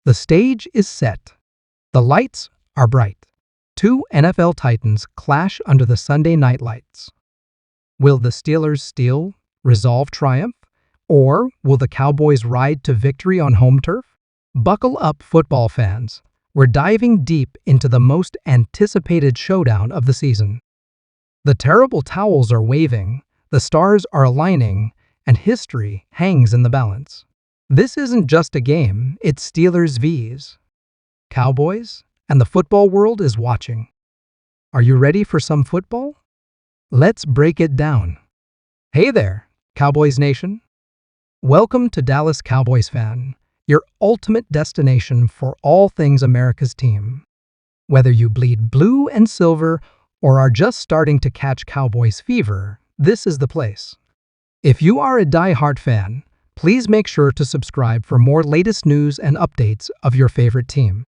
The stage is set. The lights are bright. Two NFL titans clash under the Sunday night lights. Will the Steelers steal, resolve triumph? Or will the Cowboys ride to victory on home turf? Buckle up, football fans. We're diving deep into the most anticipated showdown of the season. The terrible towels are waving, the stars are aligning, and history hangs in the balance. This isn't just a game, it's Steelers vs. Cowboys, and the football world is watching. Are you ready for some football? Let's break it down. Hey there, Cowboys Nation. Welcome to Dallas Cowboys Fan, your ultimate destination for all things America's team. Whether you bleed blue and silver or are just starting to catch Cowboys fever, this is the place. If you are a die-hard fan, please make sure to subscribe for more latest news and updates of your favorite team.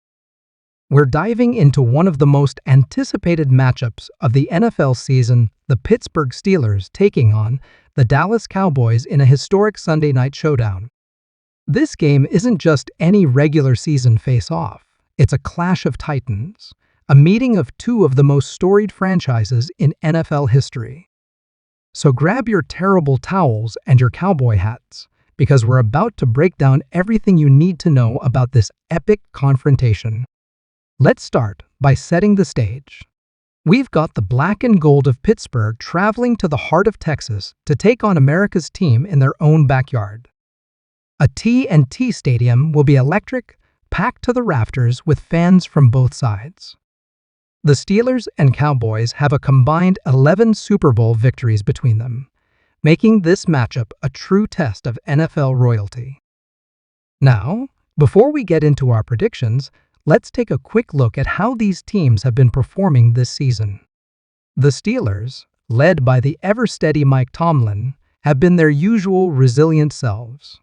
We're diving into one of the most anticipated matchups of the NFL season, the Pittsburgh Steelers taking on the Dallas Cowboys in a historic Sunday night showdown. This game isn't just any regular season face-off. It's a clash of titans, a meeting of two of the most storied franchises in NFL history. So grab your terrible towels and your cowboy hats, because we're about to break down everything you need to know about this epic confrontation. Let's start by setting the stage. We've got the black and gold of Pittsburgh traveling to the heart of Texas to take on America's team in their own backyard. A T&T stadium will be electric, packed to the rafters with fans from both sides. The Steelers and Cowboys have a combined 11 Super Bowl victories between them, making this matchup a true test of NFL royalty. Now, before we get into our predictions, let's take a quick look at how these teams have been performing this season. The Steelers, led by the ever-steady Mike Tomlin, have been their usual resilient selves.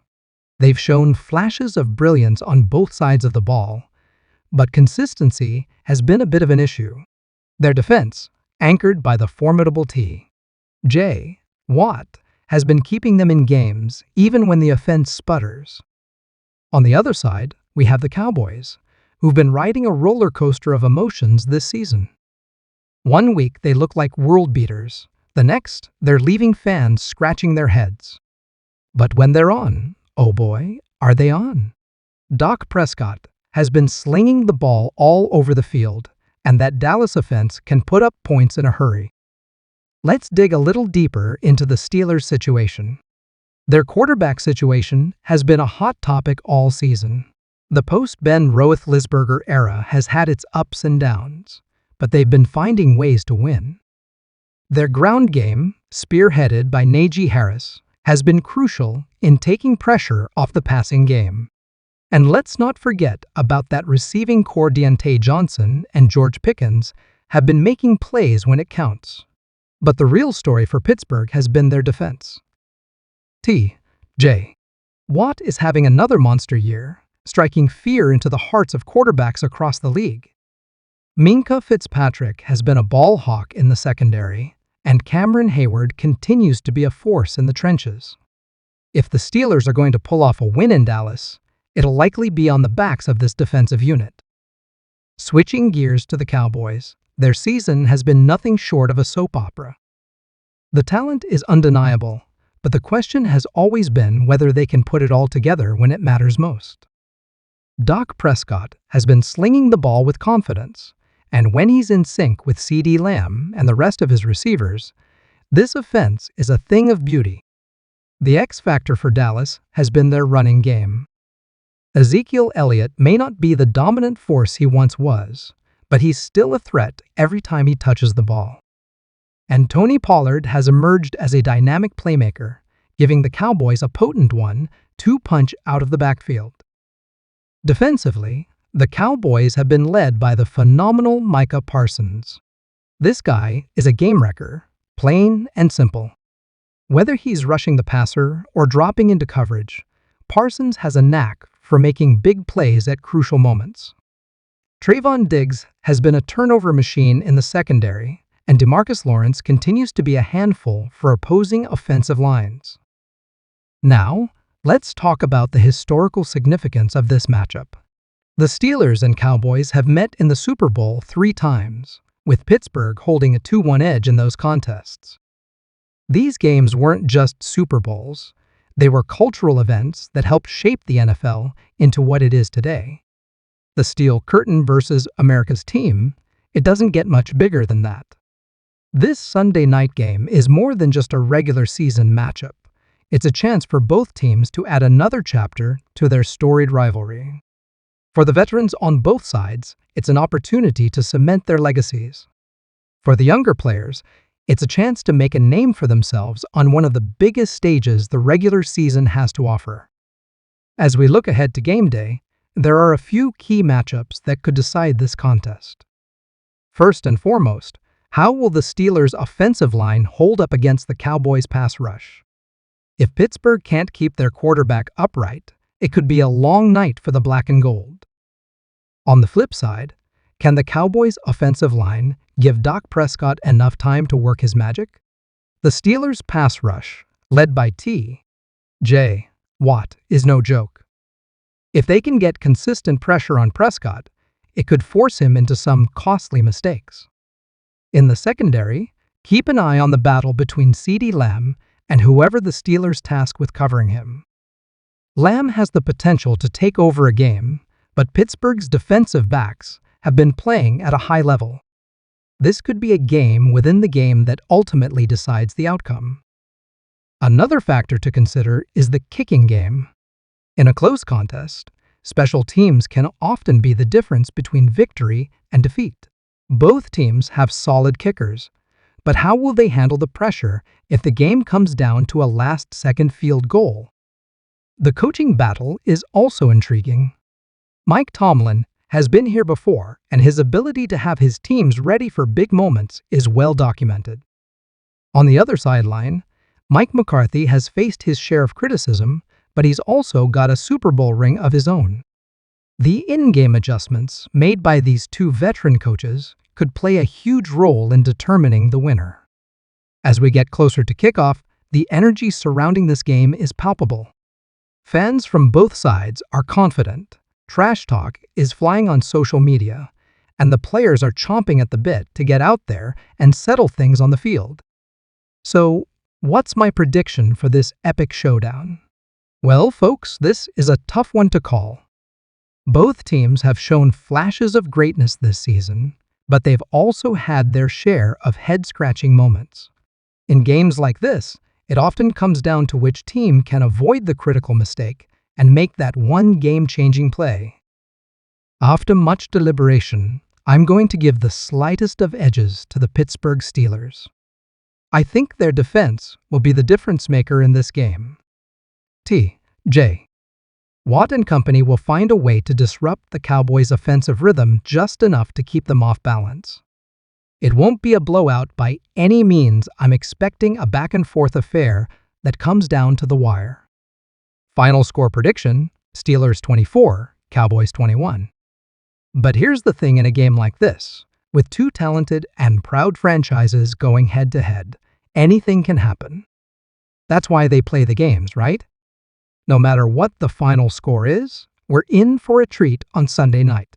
They've shown flashes of brilliance on both sides of the ball, but consistency has been a bit of an issue. Their defense, anchored by the formidable J. Watt, has been keeping them in games even when the offense sputters. On the other side, we have the Cowboys, who've been riding a roller coaster of emotions this season. One week they look like world beaters, the next they're leaving fans scratching their heads. But when they're on, oh boy, are they on. Dak Prescott has been slinging the ball all over the field, and that Dallas offense can put up points in a hurry. Let's dig a little deeper into the Steelers' situation. Their quarterback situation has been a hot topic all season. The post-Ben Roethlisberger era has had its ups and downs, but they've been finding ways to win. Their ground game, spearheaded by Najee Harris, has been crucial in taking pressure off the passing game. And let's not forget about that receiving core. Deontay Johnson and George Pickens have been making plays when it counts. But the real story for Pittsburgh has been their defense. J. Watt is having another monster year, striking fear into the hearts of quarterbacks across the league. Minkah Fitzpatrick has been a ball hawk in the secondary, and Cameron Hayward continues to be a force in the trenches. If the Steelers are going to pull off a win in Dallas, it'll likely be on the backs of this defensive unit. Switching gears to the Cowboys, their season has been nothing short of a soap opera. The talent is undeniable, but the question has always been whether they can put it all together when it matters most. Dak Prescott has been slinging the ball with confidence, and when he's in sync with CeeDee Lamb and the rest of his receivers, this offense is a thing of beauty. The X factor for Dallas has been their running game. Ezekiel Elliott may not be the dominant force he once was, but he's still a threat every time he touches the ball. And Tony Pollard has emerged as a dynamic playmaker, giving the Cowboys a potent 1-2 punch out of the backfield. Defensively, the Cowboys have been led by the phenomenal Micah Parsons. This guy is a game wrecker, plain and simple. Whether he's rushing the passer or dropping into coverage, Parsons has a knack for making big plays at crucial moments. Trayvon Diggs has been a turnover machine in the secondary, and DeMarcus Lawrence continues to be a handful for opposing offensive lines. Now, let's talk about the historical significance of this matchup. The Steelers and Cowboys have met in the Super Bowl 3 times, with Pittsburgh holding a 2-1 edge in those contests. These games weren't just Super Bowls, they were cultural events that helped shape the NFL into what it is today. The Steel Curtain versus America's team, it doesn't get much bigger than that. This Sunday night game is more than just a regular season matchup. It's a chance for both teams to add another chapter to their storied rivalry. For the veterans on both sides, it's an opportunity to cement their legacies. For the younger players, it's a chance to make a name for themselves on one of the biggest stages the regular season has to offer. As we look ahead to game day, there are a few key matchups that could decide this contest. First and foremost, how will the Steelers' offensive line hold up against the Cowboys' pass rush? If Pittsburgh can't keep their quarterback upright, it could be a long night for the black and gold. On the flip side, can the Cowboys' offensive line give Dak Prescott enough time to work his magic? The Steelers' pass rush, led by T.J. Watt, is no joke. If they can get consistent pressure on Prescott, it could force him into some costly mistakes. In the secondary, keep an eye on the battle between CeeDee Lamb and whoever the Steelers task with covering him. Lamb has the potential to take over a game, but Pittsburgh's defensive backs have been playing at a high level. This could be a game within the game that ultimately decides the outcome. Another factor to consider is the kicking game. In a close contest, special teams can often be the difference between victory and defeat. Both teams have solid kickers, but how will they handle the pressure if the game comes down to a last-second field goal? The coaching battle is also intriguing. Mike Tomlin has been here before, and his ability to have his teams ready for big moments is well documented. On the other sideline, Mike McCarthy has faced his share of criticism, but he's also got a Super Bowl ring of his own. The in-game adjustments made by these two veteran coaches could play a huge role in determining the winner. As we get closer to kickoff, the energy surrounding this game is palpable. Fans from both sides are confident. Trash talk is flying on social media, and the players are chomping at the bit to get out there and settle things on the field. So, what's my prediction for this epic showdown? Well, folks, this is a tough one to call. Both teams have shown flashes of greatness this season, but they've also had their share of head-scratching moments. In games like this, it often comes down to which team can avoid the critical mistake and make that one game-changing play. After much deliberation, I'm going to give the slightest of edges to the Pittsburgh Steelers. I think their defense will be the difference maker in this game. T.J. Watt and company will find a way to disrupt the Cowboys' offensive rhythm just enough to keep them off balance. It won't be a blowout by any means. I'm expecting a back-and-forth affair that comes down to the wire. Final score prediction, Steelers 24, Cowboys 21. But here's the thing in a game like this. With two talented and proud franchises going head-to-head, anything can happen. That's why they play the games, right? No matter what the final score is, we're in for a treat on Sunday night.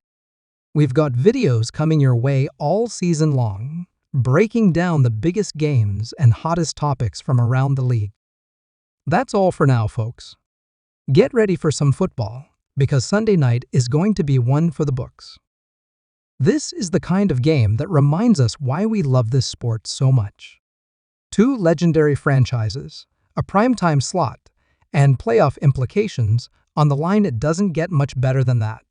We've got videos coming your way all season long, breaking down the biggest games and hottest topics from around the league. That's all for now, folks. Get ready for some football, because Sunday night is going to be one for the books. This is the kind of game that reminds us why we love this sport so much. Two legendary franchises, a primetime slot, and playoff implications on the line. It doesn't get much better than that.